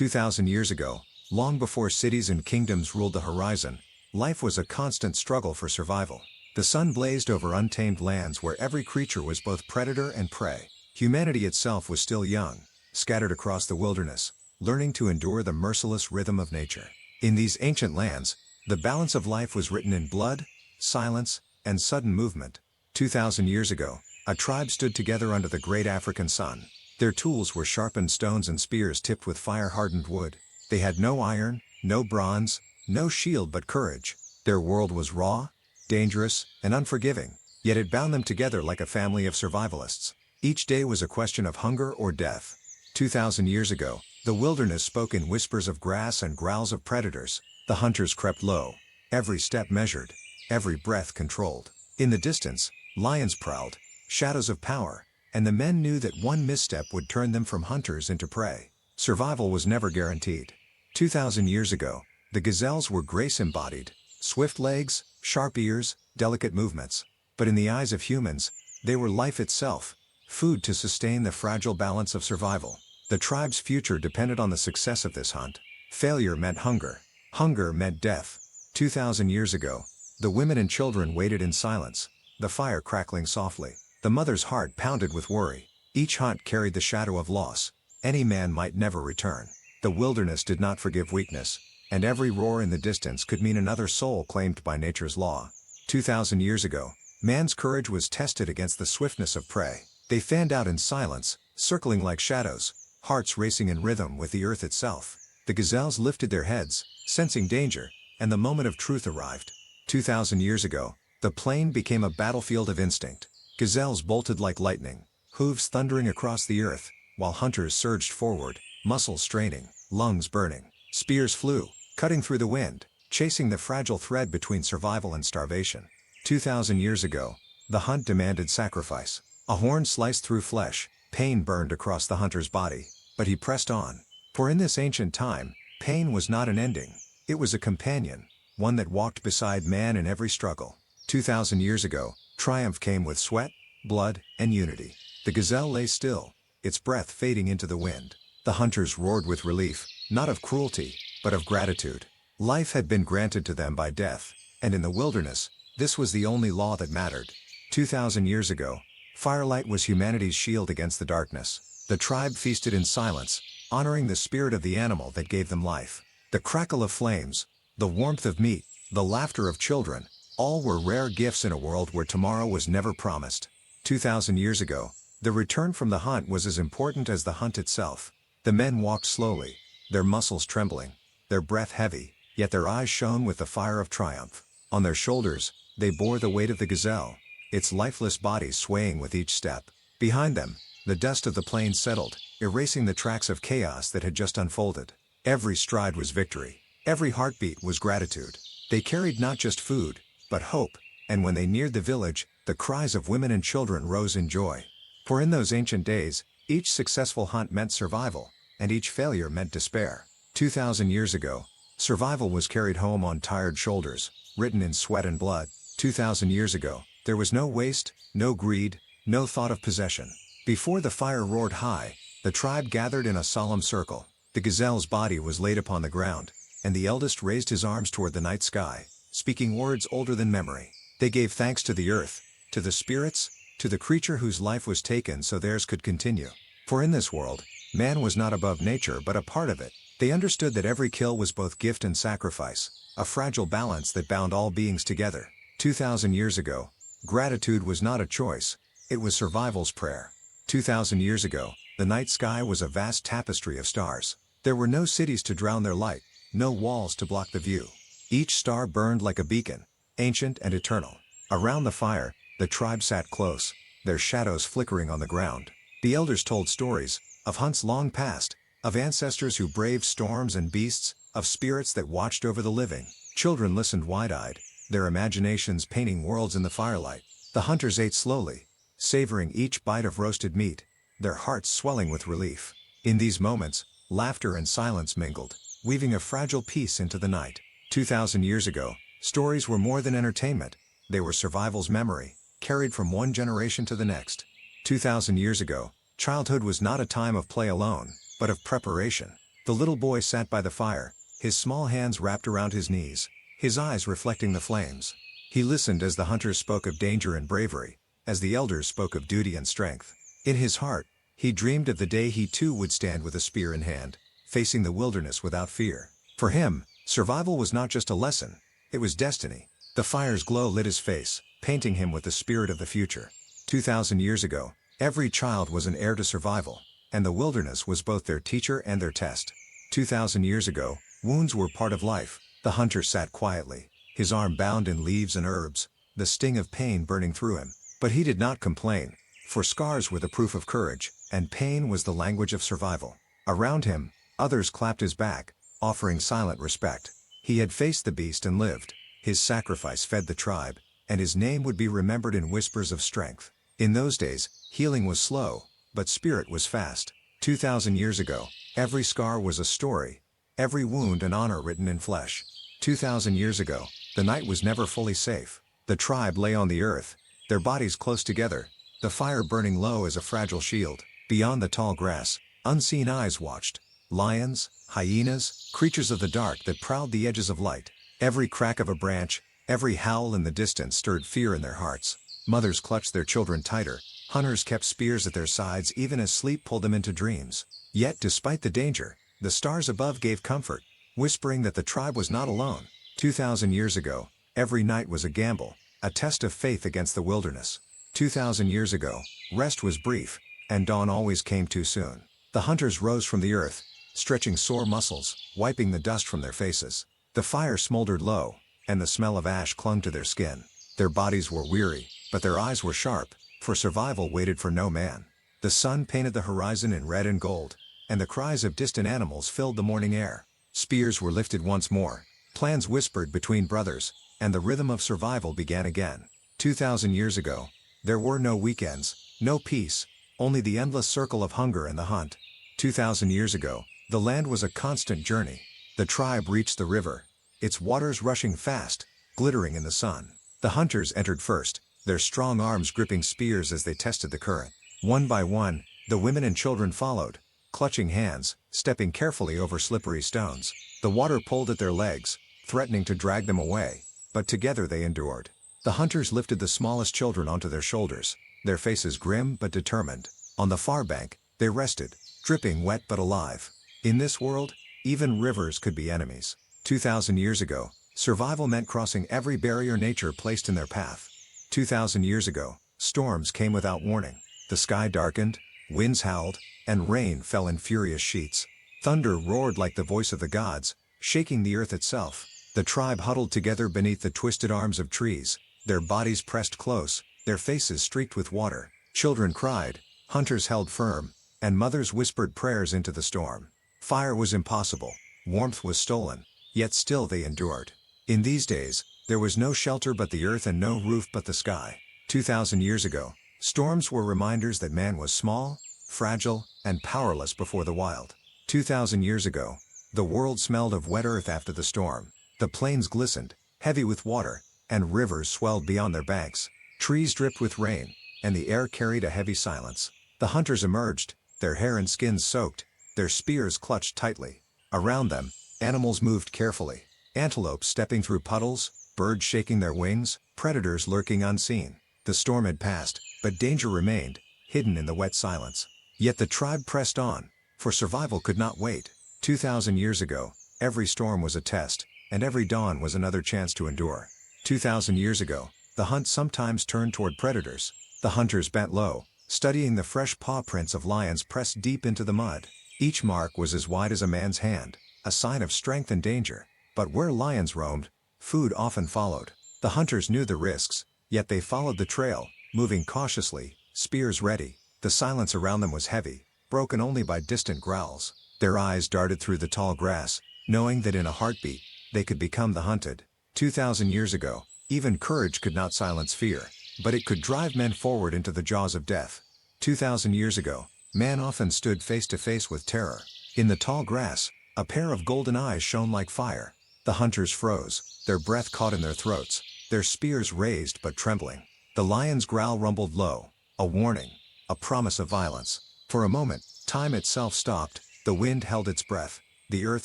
2,000 years ago, long before cities and kingdoms ruled the horizon, life was a constant struggle for survival. The sun blazed over untamed lands where every creature was both predator and prey. Humanity itself was still young, scattered across the wilderness, learning to endure the merciless rhythm of nature. In these ancient lands, the balance of life was written in blood, silence, and sudden movement. 2,000 years ago, a tribe stood together under the great African sun. Their tools were sharpened stones and spears tipped with fire-hardened wood. They had no iron, no bronze, no shield but courage. Their world was raw, dangerous, and unforgiving, yet it bound them together like a family of survivalists. Each day was a question of hunger or death. 2,000 years ago, the wilderness spoke in whispers of grass and growls of predators. The hunters crept low, every step measured, every breath controlled. In the distance, lions prowled, shadows of power, and the men knew that one misstep would turn them from hunters into prey. Survival was never guaranteed. 2,000 years ago, the gazelles were grace embodied, swift legs, sharp ears, delicate movements. But in the eyes of humans, they were life itself, food to sustain the fragile balance of survival. The tribe's future depended on the success of this hunt. Failure meant hunger. Hunger meant death. 2,000 years ago, the women and children waited in silence, the fire crackling softly. The mother's heart pounded with worry. Each hunt carried the shadow of loss. Any man might never return. The wilderness did not forgive weakness, and every roar in the distance could mean another soul claimed by nature's law. 2,000 years ago, man's courage was tested against the swiftness of prey. They fanned out in silence, circling like shadows, hearts racing in rhythm with the earth itself. The gazelles lifted their heads, sensing danger, and the moment of truth arrived. 2,000 years ago, the plain became a battlefield of instinct. Gazelles bolted like lightning, hooves thundering across the earth, while hunters surged forward, muscles straining, lungs burning. Spears flew, cutting through the wind, chasing the fragile thread between survival and starvation. 2,000 years ago, the hunt demanded sacrifice. A horn sliced through flesh, pain burned across the hunter's body, but he pressed on. For in this ancient time, pain was not an ending. It was a companion, one that walked beside man in every struggle. 2,000 years ago, triumph came with sweat, blood, and unity. The gazelle lay still, its breath fading into the wind. The hunters roared with relief, not of cruelty, but of gratitude. Life had been granted to them by death, and in the wilderness, this was the only law that mattered. 2,000 years ago, firelight was humanity's shield against the darkness. The tribe feasted in silence, honoring the spirit of the animal that gave them life. The crackle of flames, the warmth of meat, the laughter of children, all were rare gifts in a world where tomorrow was never promised. 2,000 years ago, the return from the hunt was as important as the hunt itself. The men walked slowly, their muscles trembling, their breath heavy, yet their eyes shone with the fire of triumph. On their shoulders, they bore the weight of the gazelle, its lifeless body swaying with each step. Behind them, the dust of the plain settled, erasing the tracks of chaos that had just unfolded. Every stride was victory. Every heartbeat was gratitude. They carried not just food, but hope, and when they neared the village, the cries of women and children rose in joy. For in those ancient days, each successful hunt meant survival, and each failure meant despair. 2,000 years ago, survival was carried home on tired shoulders, written in sweat and blood. 2,000 years ago, there was no waste, no greed, no thought of possession. Before the fire roared high, the tribe gathered in a solemn circle. The gazelle's body was laid upon the ground, and the eldest raised his arms toward the night sky, speaking words older than memory. They gave thanks to the earth, to the spirits, to the creature whose life was taken so theirs could continue. For in this world, man was not above nature but a part of it. They understood that every kill was both gift and sacrifice, a fragile balance that bound all beings together. 2,000 years ago, gratitude was not a choice, it was survival's prayer. 2,000 years ago, the night sky was a vast tapestry of stars. There were no cities to drown their light, no walls to block the view. Each star burned like a beacon, ancient and eternal. Around the fire, the tribe sat close, their shadows flickering on the ground. The elders told stories, of hunts long past, of ancestors who braved storms and beasts, of spirits that watched over the living. Children listened wide-eyed, their imaginations painting worlds in the firelight. The hunters ate slowly, savoring each bite of roasted meat, their hearts swelling with relief. In these moments, laughter and silence mingled, weaving a fragile peace into the night. 2,000 years ago, stories were more than entertainment, they were survival's memory, carried from one generation to the next. 2,000 years ago, childhood was not a time of play alone, but of preparation. The little boy sat by the fire, his small hands wrapped around his knees, his eyes reflecting the flames. He listened as the hunters spoke of danger and bravery, as the elders spoke of duty and strength. In his heart, he dreamed of the day he too would stand with a spear in hand, facing the wilderness without fear. For him, survival was not just a lesson, it was destiny. The fire's glow lit his face, painting him with the spirit of the future. 2,000 years ago, every child was an heir to survival, and the wilderness was both their teacher and their test. 2,000 years ago, wounds were part of life. The hunter sat quietly, his arm bound in leaves and herbs, the sting of pain burning through him. But he did not complain, for scars were the proof of courage, and pain was the language of survival. Around him, others clapped his back, offering silent respect. He had faced the beast and lived. His sacrifice fed the tribe, and his name would be remembered in whispers of strength. In those days, healing was slow, but spirit was fast. 2,000 years ago, every scar was a story, every wound an honor written in flesh. 2,000 years ago, the night was never fully safe. The tribe lay on the earth, their bodies close together, the fire burning low as a fragile shield. Beyond the tall grass, unseen eyes watched. Lions, hyenas, creatures of the dark that prowled the edges of light. Every crack of a branch, every howl in the distance stirred fear in their hearts. Mothers clutched their children tighter, hunters kept spears at their sides even as sleep pulled them into dreams. Yet despite the danger, the stars above gave comfort, whispering that the tribe was not alone. 2,000 years ago, every night was a gamble, a test of faith against the wilderness. 2,000 years ago, rest was brief, and dawn always came too soon. The hunters rose from the earth, stretching sore muscles, wiping the dust from their faces. The fire smoldered low, and the smell of ash clung to their skin. Their bodies were weary, but their eyes were sharp, for survival waited for no man. The sun painted the horizon in red and gold, and the cries of distant animals filled the morning air. Spears were lifted once more, plans whispered between brothers, and the rhythm of survival began again. 2,000 years ago, there were no weekends, no peace, only the endless circle of hunger and the hunt. 2,000 years ago, the land was a constant journey. The tribe reached the river, its waters rushing fast, glittering in the sun. The hunters entered first, their strong arms gripping spears as they tested the current. One by one, the women and children followed, clutching hands, stepping carefully over slippery stones. The water pulled at their legs, threatening to drag them away, but together they endured. The hunters lifted the smallest children onto their shoulders, their faces grim but determined. On the far bank, they rested, dripping wet but alive. In this world, even rivers could be enemies. 2,000 years ago, survival meant crossing every barrier nature placed in their path. 2,000 years ago, storms came without warning. The sky darkened, winds howled, and rain fell in furious sheets. Thunder roared like the voice of the gods, shaking the earth itself. The tribe huddled together beneath the twisted arms of trees, their bodies pressed close, their faces streaked with water. Children cried, hunters held firm, and mothers whispered prayers into the storm. Fire was impossible, warmth was stolen, yet still they endured. In these days, there was no shelter but the earth and no roof but the sky. 2,000 years ago, storms were reminders that man was small, fragile, and powerless before the wild. 2,000 years ago, the world smelled of wet earth after the storm. The plains glistened, heavy with water, and rivers swelled beyond their banks. Trees dripped with rain, and the air carried a heavy silence. The hunters emerged, their hair and skins soaked, their spears clutched tightly. Around them, animals moved carefully, antelopes stepping through puddles, birds shaking their wings, predators lurking unseen. The storm had passed, but danger remained, hidden in the wet silence. Yet the tribe pressed on, for survival could not wait. 2,000 years ago, every storm was a test, and every dawn was another chance to endure. 2,000 years ago, the hunt sometimes turned toward predators. The hunters bent low, studying the fresh paw prints of lions pressed deep into the mud. Each mark was as wide as a man's hand, a sign of strength and danger. But where lions roamed, food often followed. The hunters knew the risks, yet they followed the trail, moving cautiously, spears ready. The silence around them was heavy, broken only by distant growls. Their eyes darted through the tall grass, knowing that in a heartbeat, they could become the hunted. 2,000 years ago, even courage could not silence fear, but it could drive men forward into the jaws of death. 2,000 years ago, man often stood face to face with terror. In the tall grass, a pair of golden eyes shone like fire. The hunters froze, their breath caught in their throats, their spears raised but trembling. The lion's growl rumbled low, a warning, a promise of violence. For a moment, time itself stopped, the wind held its breath, The earth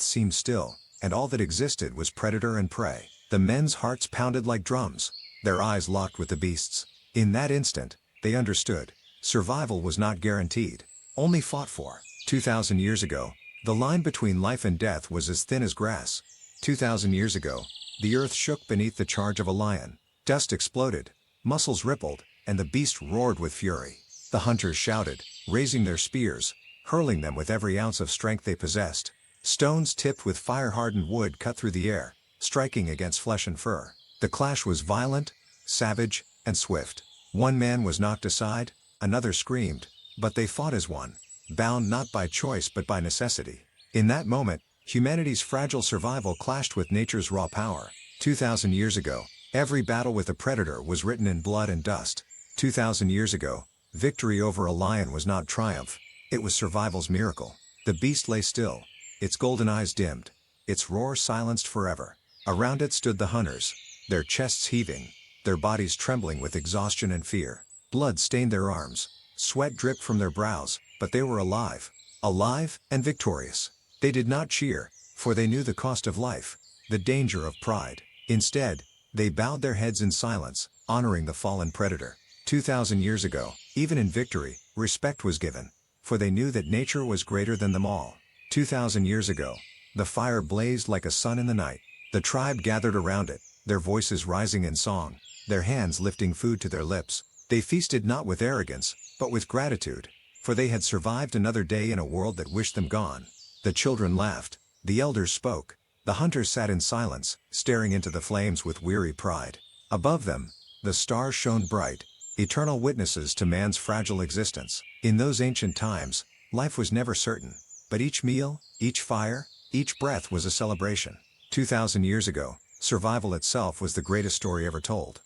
seemed still, and all that existed was predator and prey. The men's hearts pounded like drums, their eyes locked with the beasts. In that instant, they understood. Survival was not guaranteed, only fought for. 2,000 years ago, the line between life and death was as thin as grass. 2,000 years ago, the earth shook beneath the charge of a lion. Dust exploded, muscles rippled, and the beast roared with fury. The hunters shouted, raising their spears, hurling them with every ounce of strength they possessed. Stones tipped with fire-hardened wood cut through the air, striking against flesh and fur. The clash was violent, savage, and swift. One man was knocked aside, another screamed, but they fought as one, bound not by choice but by necessity. In that moment, humanity's fragile survival clashed with nature's raw power. 2,000 years ago, every battle with a predator was written in blood and dust. 2,000 years ago, victory over a lion was not triumph, it was survival's miracle. The beast lay still, its golden eyes dimmed, its roar silenced forever. Around it stood the hunters, their chests heaving, their bodies trembling with exhaustion and fear. Blood stained their arms, sweat dripped from their brows, but they were alive. Alive and victorious. They did not cheer, for they knew the cost of life, the danger of pride. Instead, they bowed their heads in silence, honoring the fallen predator. 2,000 years ago, even in victory, respect was given, for they knew that nature was greater than them all. 2,000 years ago, the fire blazed like a sun in the night. The tribe gathered around it, their voices rising in song, their hands lifting food to their lips. They feasted not with arrogance, but with gratitude, for they had survived another day in a world that wished them gone. The children laughed, the elders spoke, the hunters sat in silence, staring into the flames with weary pride. Above them, the stars shone bright, eternal witnesses to man's fragile existence. In those ancient times, life was never certain, but each meal, each fire, each breath was a celebration. 2,000 years ago, survival itself was the greatest story ever told.